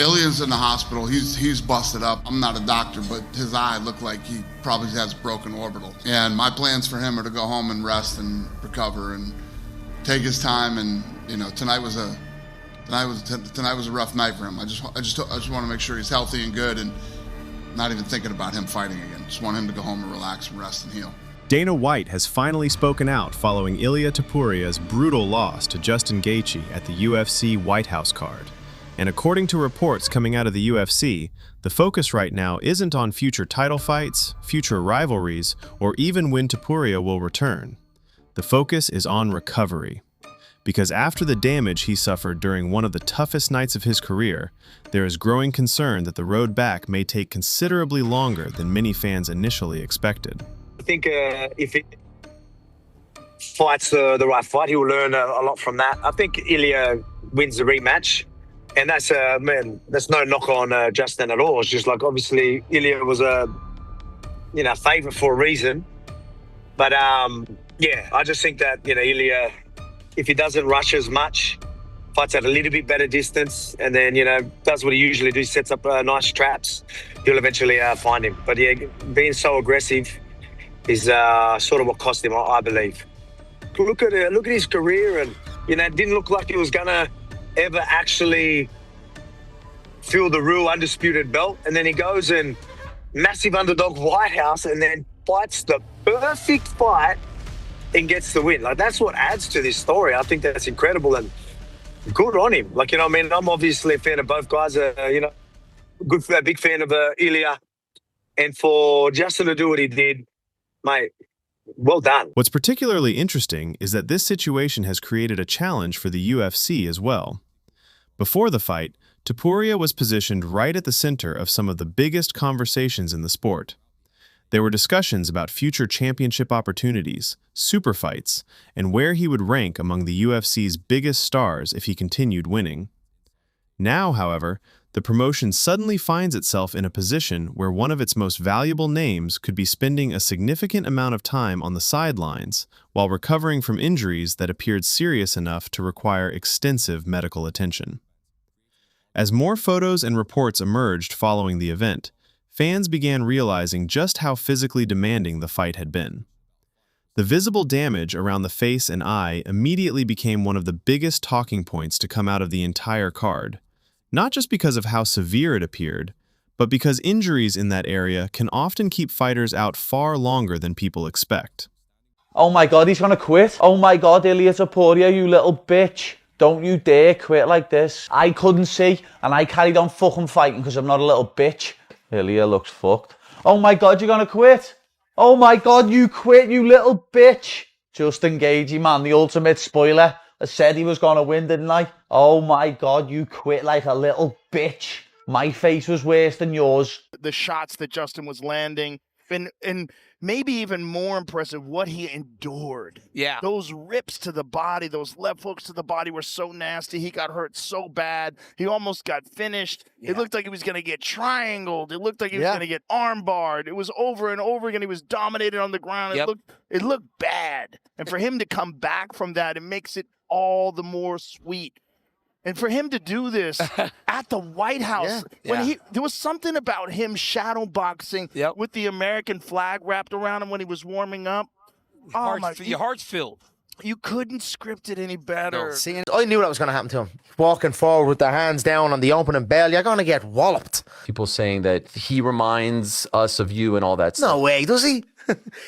Ilia's in the hospital. He's busted up. I'm not a doctor, but his eye looked like he probably has broken orbital. And my plans for him are to go home and rest and recover and take his time. And tonight was a rough night for him. I just want to make sure he's healthy and good, and not even thinking about him fighting again. Just want him to go home and relax and rest and heal. Dana White has finally spoken out following Ilia Topuria's brutal loss to Justin Gaethje at the UFC White House card. And according to reports coming out of the UFC, the focus right now isn't on future title fights, future rivalries, or even when Topuria will return. The focus is on recovery. Because after the damage he suffered during one of the toughest nights of his career, there is growing concern that the road back may take considerably longer than many fans initially expected. I think if it fights the right fight, he will learn a lot from that. I think Ilia wins the rematch, and that's that's no knock on Justin at all. It's just like, obviously Ilia was a favorite for a reason, but yeah, I just think that Ilia, if he doesn't rush as much, fights at a little bit better distance, and then does what he usually does, sets up nice traps, he'll eventually find him. But yeah, being so aggressive is sort of what cost him, I believe. Look at his career, and it didn't look like he was gonna ever actually feel the real undisputed belt, and then he goes and massive underdog White House, and then fights the perfect fight and gets the win. Like, that's what adds to this story. I think that's incredible, and good on him. Like, I'm obviously a fan of both guys. A big fan of Ilia, and for Justin to do what he did, mate, well done. What's particularly interesting is that this situation has created a challenge for the UFC as well. Before the fight, Topuria was positioned right at the center of some of the biggest conversations in the sport. There were discussions about future championship opportunities, super fights, and where he would rank among the UFC's biggest stars if he continued winning. Now, however, the promotion suddenly finds itself in a position where one of its most valuable names could be spending a significant amount of time on the sidelines while recovering from injuries that appeared serious enough to require extensive medical attention. As more photos and reports emerged following the event, fans began realizing just how physically demanding the fight had been. The visible damage around the face and eye immediately became one of the biggest talking points to come out of the entire card, not just because of how severe it appeared, but because injuries in that area can often keep fighters out far longer than people expect. Oh my God, he's gonna quit. Oh my God, Ilia Topuria, you little bitch. Don't you dare quit like this. I couldn't see, and I carried on fucking fighting because I'm not a little bitch. Ilia looks fucked. Oh my God, you're gonna quit? Oh my God, you quit, you little bitch. Justin Gaethje, man, the ultimate spoiler. I said he was gonna win, didn't I? Oh my God, you quit like a little bitch. My face was worse than yours. The shots that Justin was landing, and maybe even more impressive, what he endured. Yeah. Those rips to the body, those left hooks to the body were so nasty. He got hurt so bad. He almost got finished. Yeah. It looked like he was going to get triangled. It looked like he was going to get armbarred. It was over and over again. He was dominated on the ground. It looked bad. And for him to come back from that, it makes it all the more sweet. And for him to do this at the White House, there was something about him shadow boxing with the American flag wrapped around him when he was warming up. Your heart's filled. You couldn't script it any better. No. I knew that was going to happen to him. Walking forward with their hands down on the opening bell, you're going to get walloped. People saying that he reminds us of you and all that stuff. No way, does he?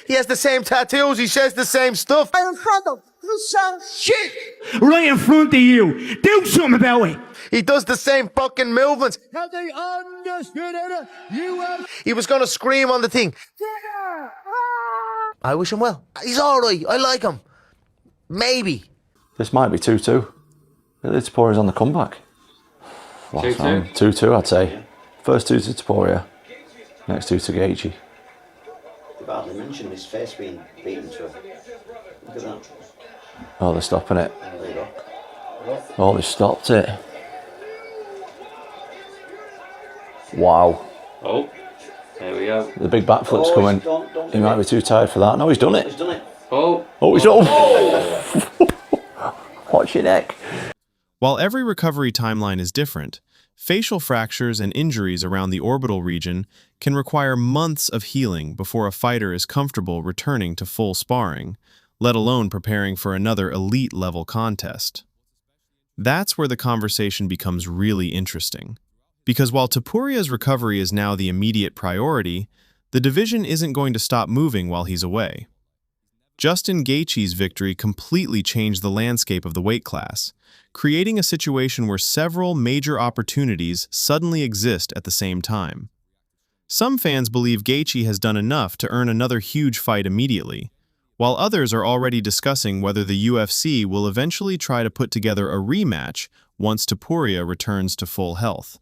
He has the same tattoos. He says the same stuff. Right in front of the same shit. Right in front of you. Do something about it. He does the same fucking movements. Have they understood it? He was going to scream on the thing. I wish him well. He's all right. I like him. Maybe. This might be 2-2. Ilia Topuria's on the comeback. 2-2, I'd say. First 2 to Topuria. Next 2 to Gaethje. They barely mentioned his face being beaten to it. Look at that. Oh, they're stopping it. Oh, they stopped it. Wow. Oh, there we go. The big backflip's coming. He might be too tired for that. No, he's done it. He's done it. Oh, he's done it. Watch your neck. While every recovery timeline is different, Facial fractures and injuries around the orbital region can require months of healing before a fighter is comfortable returning to full sparring, let alone preparing for another elite-level contest. That's where the conversation becomes really interesting. Because while Topuria's recovery is now the immediate priority, the division isn't going to stop moving while he's away. Justin Gaethje's victory completely changed the landscape of the weight class, creating a situation where several major opportunities suddenly exist at the same time. Some fans believe Gaethje has done enough to earn another huge fight immediately, while others are already discussing whether the UFC will eventually try to put together a rematch once Topuria returns to full health.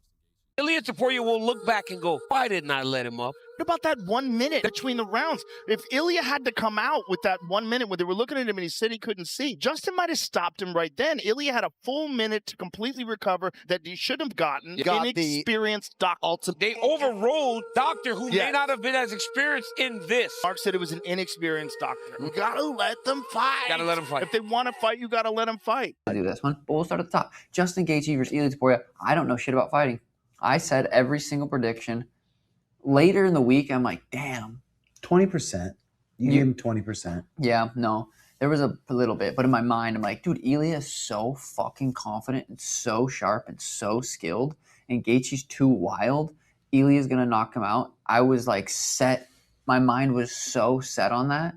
Ilia Topuria will look back and go, why didn't I let him up? What about that 1 minute between the rounds? If Ilia had to come out with that 1 minute when they were looking at him and he said he couldn't see, Justin might have stopped him right then. Ilia had a full minute to completely recover that he should have gotten. Inexperienced doctor. They overruled doctor who may not have been as experienced in this. Mark said it was an inexperienced doctor. You gotta let them fight. Gotta let them fight. If they want to fight, you gotta let them fight. I do this one, but we'll start at the top. Justin Gaethje versus Ilia Topuria. I don't know shit about fighting. I said every single prediction. Later in the week, I'm like, damn. 20%. You gave him 20%. Yeah, no. There was a little bit, but in my mind, I'm like, dude, Ilia is so fucking confident and so sharp and so skilled, and Gaethje's too wild. Ilia's going to knock him out. I was like set. My mind was so set on that.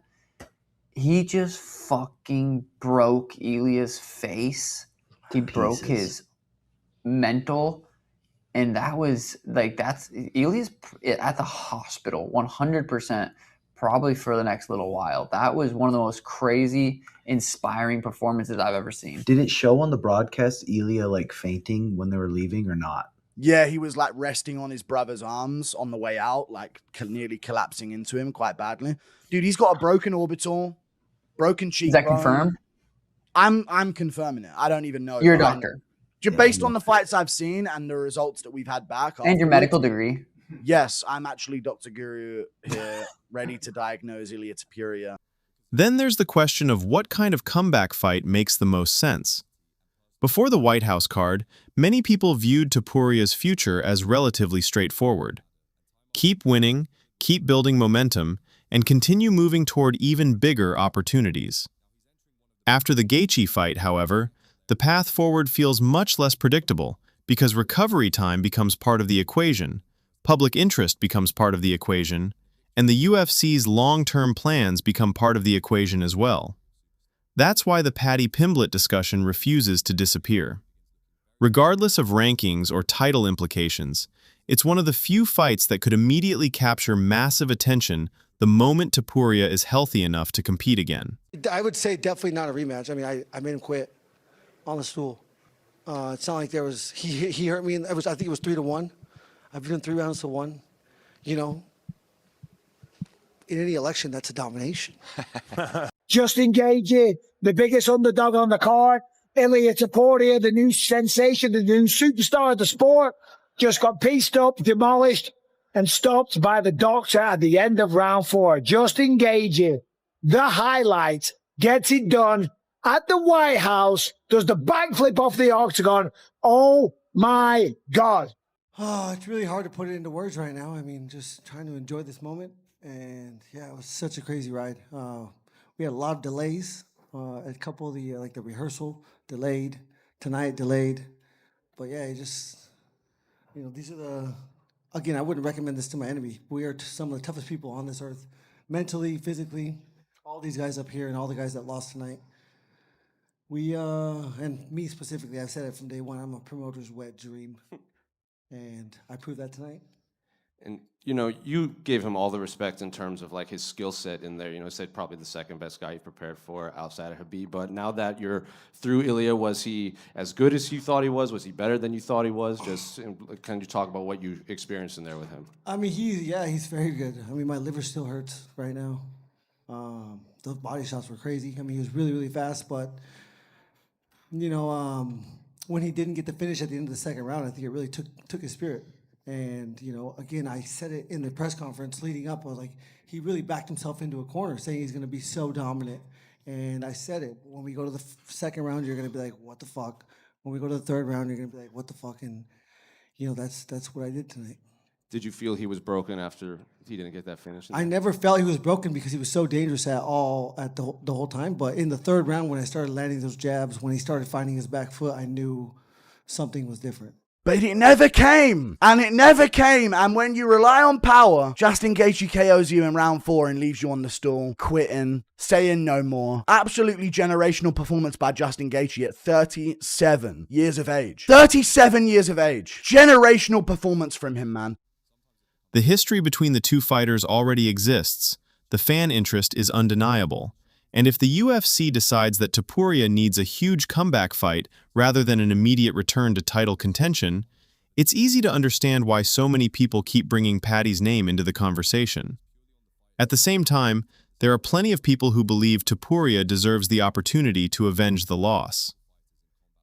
He just fucking broke Ilia's face. He broke his mental. And that was like, that's Ilia's at the hospital 100%, probably for the next little while. That was one of the most crazy, inspiring performances I've ever seen. Did it show on the broadcast Ilia like fainting when they were leaving or not? Yeah, he was like resting on his brother's arms on the way out, like nearly collapsing into him quite badly. Dude, he's got a broken orbital, broken cheekbone. Is that confirmed? I'm confirming it. I don't even know. You're a doctor. Based on the fights I've seen and the results that we've had back. And your medical degree. Yes, I'm actually Dr. Guru here, ready to diagnose Ilia Topuria. Then there's the question of what kind of comeback fight makes the most sense. Before the White House card, many people viewed Topuria's future as relatively straightforward. Keep winning, keep building momentum, and continue moving toward even bigger opportunities. After the Gaethje fight, however, the path forward feels much less predictable because recovery time becomes part of the equation, public interest becomes part of the equation, and the UFC's long-term plans become part of the equation as well. That's why the Paddy Pimblett discussion refuses to disappear. Regardless of rankings or title implications, it's one of the few fights that could immediately capture massive attention the moment Topuria is healthy enough to compete again. I would say definitely not a rematch. I mean, I made him quit on the stool. It's not like there was, he hurt me, and I think it was 3-1. I've been 3 rounds to 1. You know, in any election, that's a domination. Justin Gaethje, the biggest underdog on the card. Ilia Topuria, the new sensation, the new superstar of the sport, just got pieced up, demolished, and stopped by the doctor at the end of round 4. Justin Gaethje, the highlight, gets it done at the White House, does the backflip off the octagon. Oh my God. Oh, it's really hard to put it into words right now. I mean, just trying to enjoy this moment. And yeah, it was such a crazy ride. We had a lot of delays. A couple of the, like the rehearsal delayed, tonight delayed. But yeah, it just, you know, these are the, again, I wouldn't recommend this to my enemy. We are some of the toughest people on this earth, mentally, physically, all these guys up here and all the guys that lost tonight. We, and me specifically, I've said it from day one, I'm a promoter's wet dream. And I proved that tonight. And, you know, you gave him all the respect in terms of, like, his skill set in there. You know, said probably the second best guy you prepared for outside of Khabib. But now that you're through Ilia, was he as good as you thought he was? Was he better than you thought he was? Just, can you talk about what you experienced in there with him? I mean, he's very good. I mean, my liver still hurts right now. Those body shots were crazy. I mean, he was really, really fast. But, you know, when he didn't get the finish at the end of the second round, I think it really took his spirit. And, you know, again, I said it in the press conference leading up. I was like, he really backed himself into a corner saying he's going to be so dominant. And I said it. When we go to the second round, you're going to be like, what the fuck? When we go to the third round, you're going to be like, what the fuck? And, that's what I did tonight. Did you feel he was broken after he didn't get that finish? I never felt he was broken because he was so dangerous at the whole time. But in the third round, when I started landing those jabs, when he started finding his back foot, I knew something was different. But it never came. And it never came. And when you rely on power, Justin Gaethje KOs you in round 4 and leaves you on the stool, quitting, saying no more. Absolutely generational performance by Justin Gaethje at 37 years of age. 37 years of age. Generational performance from him, man. The history between the two fighters already exists. The fan interest is undeniable. And if the UFC decides that Topuria needs a huge comeback fight rather than an immediate return to title contention, it's easy to understand why so many people keep bringing Paddy's name into the conversation. At the same time, there are plenty of people who believe Topuria deserves the opportunity to avenge the loss.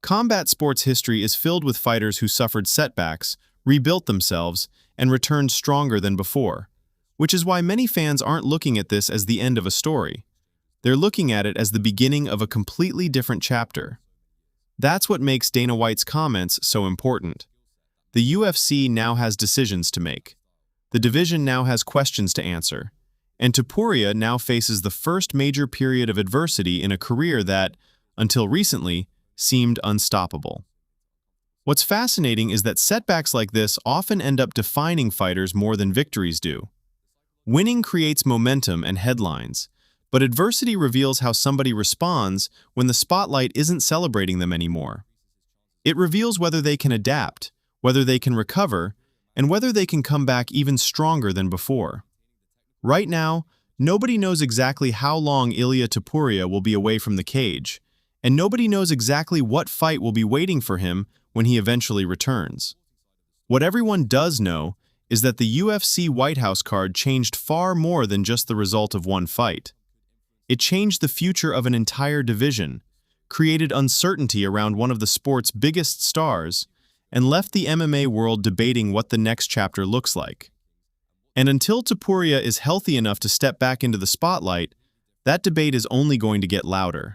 Combat sports history is filled with fighters who suffered setbacks, rebuilt themselves, and returned stronger than before, which is why many fans aren't looking at this as the end of a story. They're looking at it as the beginning of a completely different chapter. That's what makes Dana White's comments so important. The UFC now has decisions to make. The division now has questions to answer. And Topuria now faces the first major period of adversity in a career that, until recently, seemed unstoppable. What's fascinating is that setbacks like this often end up defining fighters more than victories do. Winning creates momentum and headlines, but adversity reveals how somebody responds when the spotlight isn't celebrating them anymore. It reveals whether they can adapt, whether they can recover, and whether they can come back even stronger than before. Right now, nobody knows exactly how long Ilia Topuria will be away from the cage, and nobody knows exactly what fight will be waiting for him when he eventually returns. What everyone does know is that the UFC White House card changed far more than just the result of one fight. It changed the future of an entire division, created uncertainty around one of the sport's biggest stars, and left the MMA world debating what the next chapter looks like. And until Topuria is healthy enough to step back into the spotlight, that debate is only going to get louder.